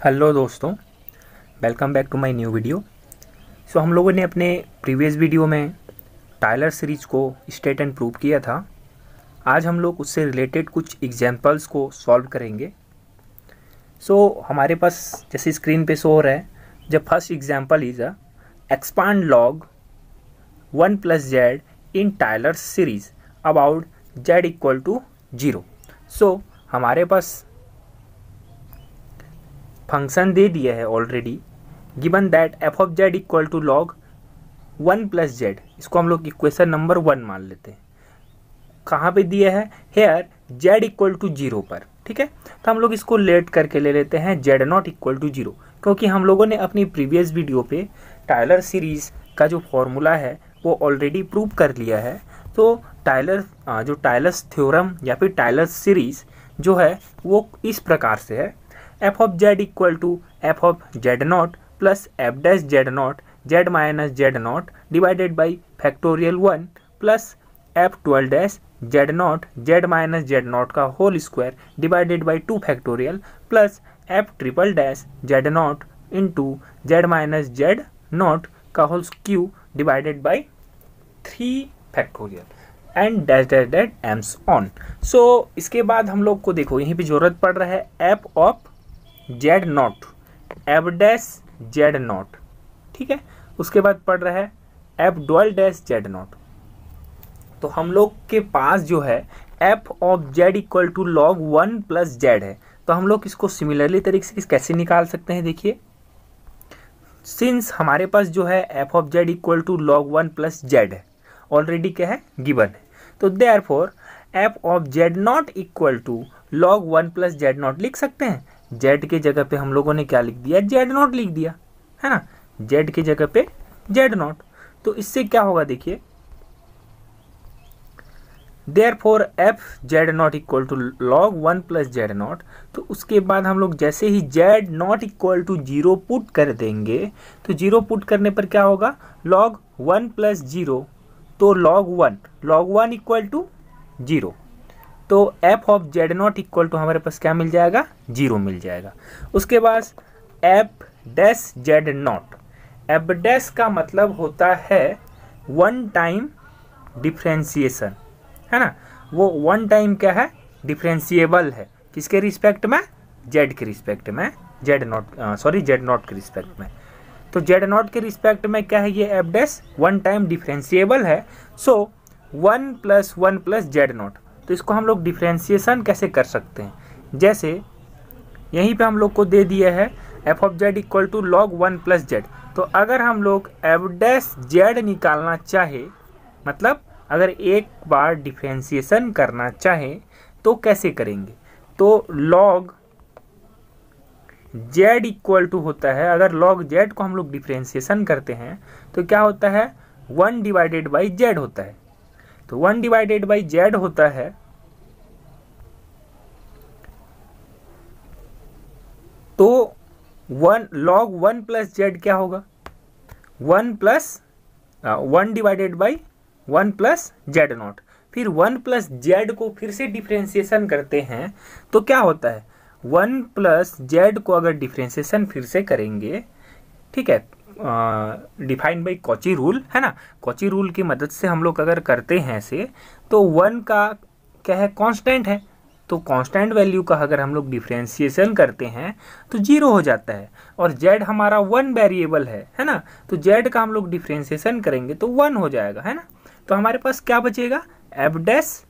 Hello दोस्तों, welcome back to my new video. हम लोगों ने अपने प्रीवियस वीडियो में टायलर सीरीज को स्टेट एंड प्रूव किया था। आज हम लोग उससे रिलेटेड कुछ एग्जांपल्स को सॉल्व करेंगे। हमारे पास जैसे स्क्रीन पे शो हो रहा है, जब first example is expand log 1 + z in Tyler series about z = 0। हमारे पास फंक्शन दे दिया है already, given that f of z = log 1 + z। इसको हम लोग इक्वेशन नंबर 1 मान लेते हैं। कहाँ पे दिया है? हेयर z = 0 पर। ठीक है, तो हम लोग इसको लेट करके ले लेते हैं z0 = 0, क्योंकि हम लोगों ने अपनी प्रीवियस वीडियो पे टायलर सीरीज का जो फॉर्मूला है वो ऑलरेडी प्रूव कर लिया है। तो टायलर्स थ्योरम या फिर टायलर सीरीज जो है वो इस प्रकार से है, f of z = f of z0 plus f dash z0 z minus z0 divided by factorial 1 plus f 12 dash z0 z minus z0 का whole square divided by 2 factorial plus f triple dash z0 into z minus z0 का whole cube divided by 3 factorial and dash dash dash एम्स ऑन। इसके बाद हम लोग को देखो यहीं पे जरूरत पड़ रहा है f of z0 f dash z0। ठीक है, उसके बाद पड़ रहा है f डबल डैश z0। तो हम लोग के पास जो है f of z = log 1 + z है। तो हम लोग इसको सिमिलरली तरीके से कैसे निकाल सकते हैं? देखिए, सिंस हमारे पास जो है f of z = log 1 + z है, ऑलरेडी क्या है, गिवन है। तो therefore f of z0 = log 1 + z0 लिख सकते हैं। z के जगह पे हम लोगों ने क्या लिख दिया? z0 लिख दिया है ना, z के जगह पे z0। तो इससे क्या होगा? देखिए, therefore f z0 = log 1 + z0। तो उसके बाद हम लोग जैसे ही z0 = 0 पुट कर देंगे, तो 0 पुट करने पर क्या होगा? log 1 + 0, तो log 1 = 0। तो f ऑफ z0 = हमारे पास क्या मिल जाएगा? 0 मिल जाएगा। उसके बाद f dash z0, f dash का मतलब होता है वन टाइम डिफ्रेंशिएशन, है ना। वो वन टाइम क्या है? डिफ्रेंशिएबल है। किसके रिस्पेक्ट में? z के रिस्पेक्ट में, z0 के रिस्पेक्ट में। तो z0 के रिस्पेक्ट में क्या है? ये f dash one time differentiable है। 1 + 1 + z0। तो इसको हम लोग डिफ्रेंशिएशन कैसे कर सकते हैं? जैसे यहीं पे हम लोग को दे दिया है f of z = log 1 + z। तो अगर हम लोग f डैश z निकालना चाहे, मतलब अगर एक बार डिफ्रेंशिएशन करना चाहे तो कैसे करेंगे? तो log z = होता है, अगर log z को हम लोग डिफ्रेंशिएशन करते हैं तो क्या होता है? 1 डिवाइडेड बाई z होता है। तो 1 डिवाइडेड बाई z होता है, तो log 1 + z क्या होगा? 1 डिवाइडेड बाई 1 + z0। फिर 1 + z को फिर से डिफ्रेंशिएशन करते हैं तो क्या होता है? 1 + z को अगर डिफ्रेंशिएशन फिर से करेंगे, ठीक है, डिफाइंड बाई कॉची रूल, है ना। कॉची रूल की मदद से हम लोग अगर करते हैं ऐसे, तो 1 का क्या है? कांस्टेंट है। तो कांस्टेंट वैल्यू का अगर हम लोग डिफ्रेंशिएशन करते हैं तो 0 हो जाता है, और z हमारा 1 वेरिएबल है ना। तो z का हम लोग डिफ्रेंशिएशन करेंगे तो 1 हो जाएगा, है ना। तो हमारे पास क्या बचेगा? f dash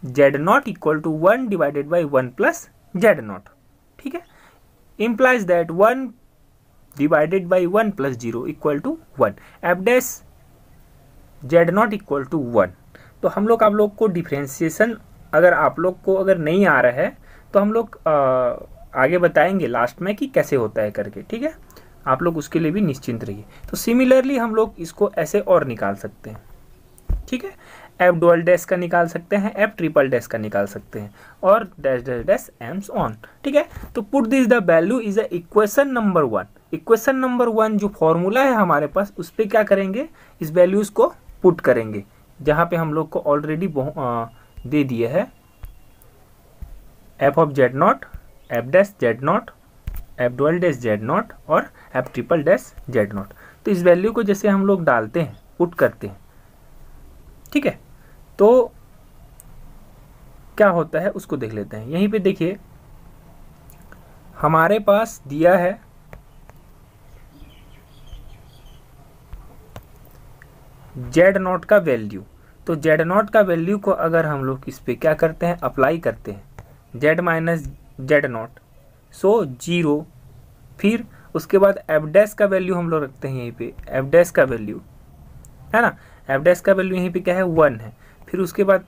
z0 = 1 divided by 1 + z0। ठीक है, implies that 1 divided by 1 + 0 = 1। f dash z0 = 1। तो हम लोग आप लोग को डिफ्रेंशिएशन अगर आप लोग को अगर नहीं आ रहा है तो हम लोग आगे बताएंगे लास्ट में कि कैसे होता है करके। ठीक है, आप लोग उसके लिए भी निश्चिंत रहिए। तो सिमिलरली हम लोग इसको ऐसे और निकाल सकते हैं। ठीक है, f डबल डैश का निकाल सकते हैं, f ट्रिपल डैश का निकाल सकते हैं, और डैश डैश डैश एम्स ऑन। ठीक है, तो put this the value is a equation number 1। Equation number 1 जो फॉर्मूला है हमारे पास, उस पर क्या करेंगे? इस वैल्यूज को पुट करेंगे, जहाँ पे हम लोग को ऑलरेडी दे दिया है f of z0 f dash z0 f double dash z naught और f triple dash z not. तो इस वैल्यू को जैसे हम लोग डालते हैं, पुट करते हैं, ठीक है, तो क्या होता है उसको देख लेते हैं। यहीं पे देखिए हमारे पास दिया है जेड नॉट का वैल्यू। तो जेड नॉट का वैल्यू को अगर हम लोग इस पे क्या करते हैं, अप्लाई करते हैं, जेड माइनस जेड नॉट, सो 0। फिर उसके बाद एफ डैश का वैल्यू हम लोग रखते हैं यहीं पे, एफ डैश का वैल्यू है ना, एफ डैश का वैल्यू यहीं पे क्या है 1 है। फिर उसके बाद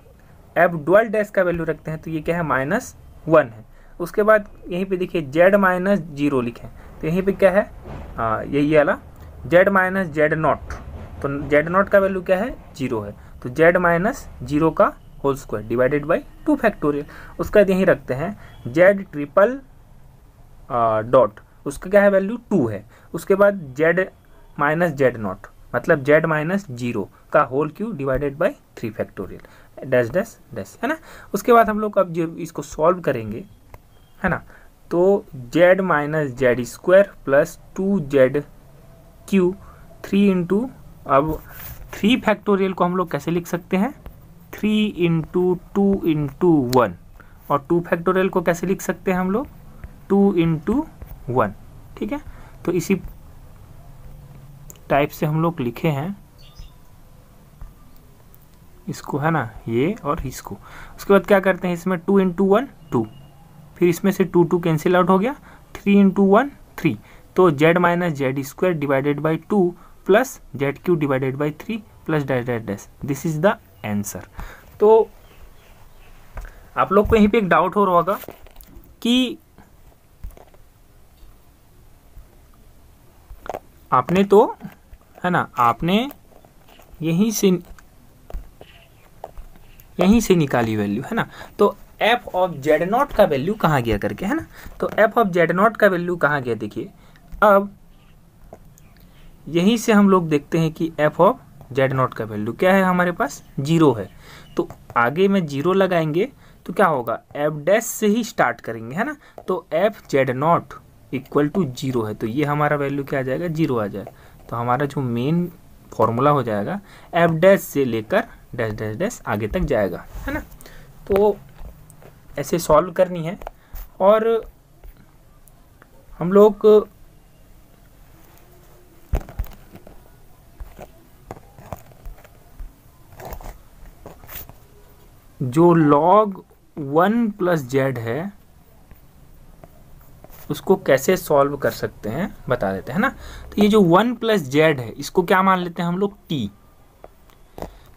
एफ डबल डैश का वैल्यू रखते हैं, तो ये क्या है -1 है। उसके बाद यहीं पे देखिए जेड माइनस 0 लिखे, तो यहीं पे क्या है यही वाला जेड माइनस जेड नॉट। तो जेड नॉट का वैल्यू क्या है 0 है, तो जेड माइनस 0 का whole square divided by 2 factorial. उसका यहीं रखते हैं जेड ट्रिपल डॉट, उसका क्या है वैल्यू 2 है। उसके बाद जेड माइनस जेड नॉट मतलब जेड माइनस 0 का whole cube divided by 3 factorial dash dash dash, है ना। उसके बाद हम लोग अब जो इसको सॉल्व करेंगे, है ना, तो z minus Z square plus 2z Q 3 into, अब 3 फैक्टोरियल को हम लोग कैसे लिख सकते हैं, 3 इंटू 2 इंटू 1, और 2 फैक्टोरियल को कैसे लिख सकते हैं हम लोग 2 इंटू 1, ठीक है। तो इसी टाइप से हम लोग लिखे हैं इसको, है ना, ये और इसको। उसके बाद क्या करते हैं, इसमें 2 इंटू 1 2, फिर इसमें से 2 2 कैंसिल आउट हो गया, 3 इंटू 1 3, तो z minus Z square divided by 2 plus Z Q divided by 3 plus dash dash dash, this is the answer. तो आप लोग को यहीं पे एक डाउट हो रहा होगा कि आपने तो, है ना, आपने यहीं से निकाली वैल्यू, है ना, तो एफ ऑफ जेड नॉट का वैल्यू कहाँ गया करके, है ना। तो एफ ऑफ जेड नॉट का वैल्यू कहाँ गया, देखिए अब यहीं से हम लोग देखते हैं कि एफ ऑफ जेड नॉट का वैल्यू क्या है, हमारे पास 0 है। तो आगे में 0 लगाएंगे तो क्या होगा, एफ डैश से ही स्टार्ट करेंगे, है ना। तो f z not equal to 0 है, तो ये हमारा वैल्यू क्या आ जाएगा 0 आ जाएगा। तो हमारा जो मेन फॉर्मूला हो जाएगा एफ डैश से लेकर डैश डैश डैश आगे तक जाएगा, है ना। तो ऐसे सॉल्व करनी है, और हम लोग जो log 1 प्लस जेड है उसको कैसे सॉल्व कर सकते हैं बता देते हैं ना। तो ये जो 1 प्लस जेड है इसको क्या मान लेते हैं हम लोग t।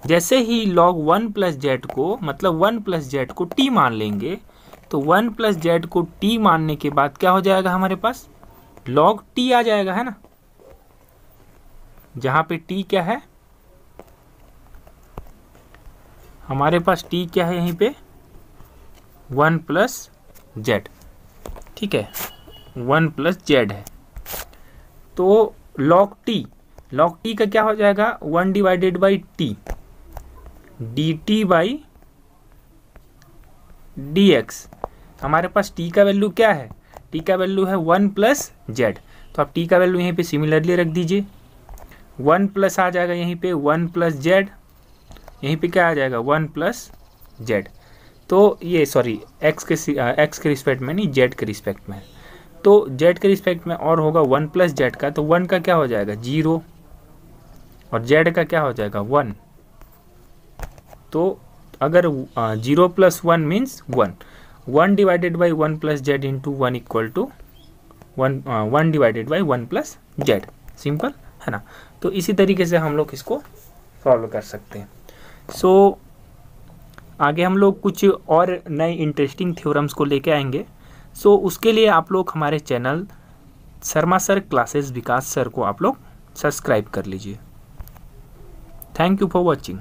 जैसे ही log 1 प्लस जेड को, मतलब 1 प्लस जेड को t मान लेंगे, तो 1 प्लस जेड को t मानने के बाद क्या हो जाएगा, हमारे पास log t आ जाएगा, है ना। जहां पे t क्या है, हमारे पास t क्या है यहीं पे 1 प्लस जेड, ठीक है, 1 प्लस जेड है। तो log t का क्या हो जाएगा 1 divided by t dt by dx। हमारे पास t का वैल्यू क्या है, t का वैल्यू है 1 प्लस जेड, तो आप t का वैल्यू यहीं पे सिमिलरली रख दीजिए, 1 प्लस आ जाएगा यहीं पे 1 प्लस जेड, यहीं पे क्या आ जाएगा 1 प्लस जेड। तो ये सॉरी x के रिस्पेक्ट में नहीं, z के रिस्पेक्ट में, तो z के रिस्पेक्ट में और होगा 1 प्लस जेड का, तो 1 का क्या हो जाएगा 0 और z का क्या हो जाएगा 1। तो अगर 0 plus 1 means 1 divided by 1 plus z into 1 equal to 1 divided by 1 plus z, simple, है ना। तो इसी तरीके से हम लोग इसको सॉल्व कर सकते हैं। सो आगे हम लोग कुछ और नए इंटरेस्टिंग थ्योरम्स को लेके आएंगे। सो उसके लिए आप लोग हमारे चैनल शर्मा सर क्लासेस विकास सर को आप लोग सब्सक्राइब कर लीजिए। Thank you for watching.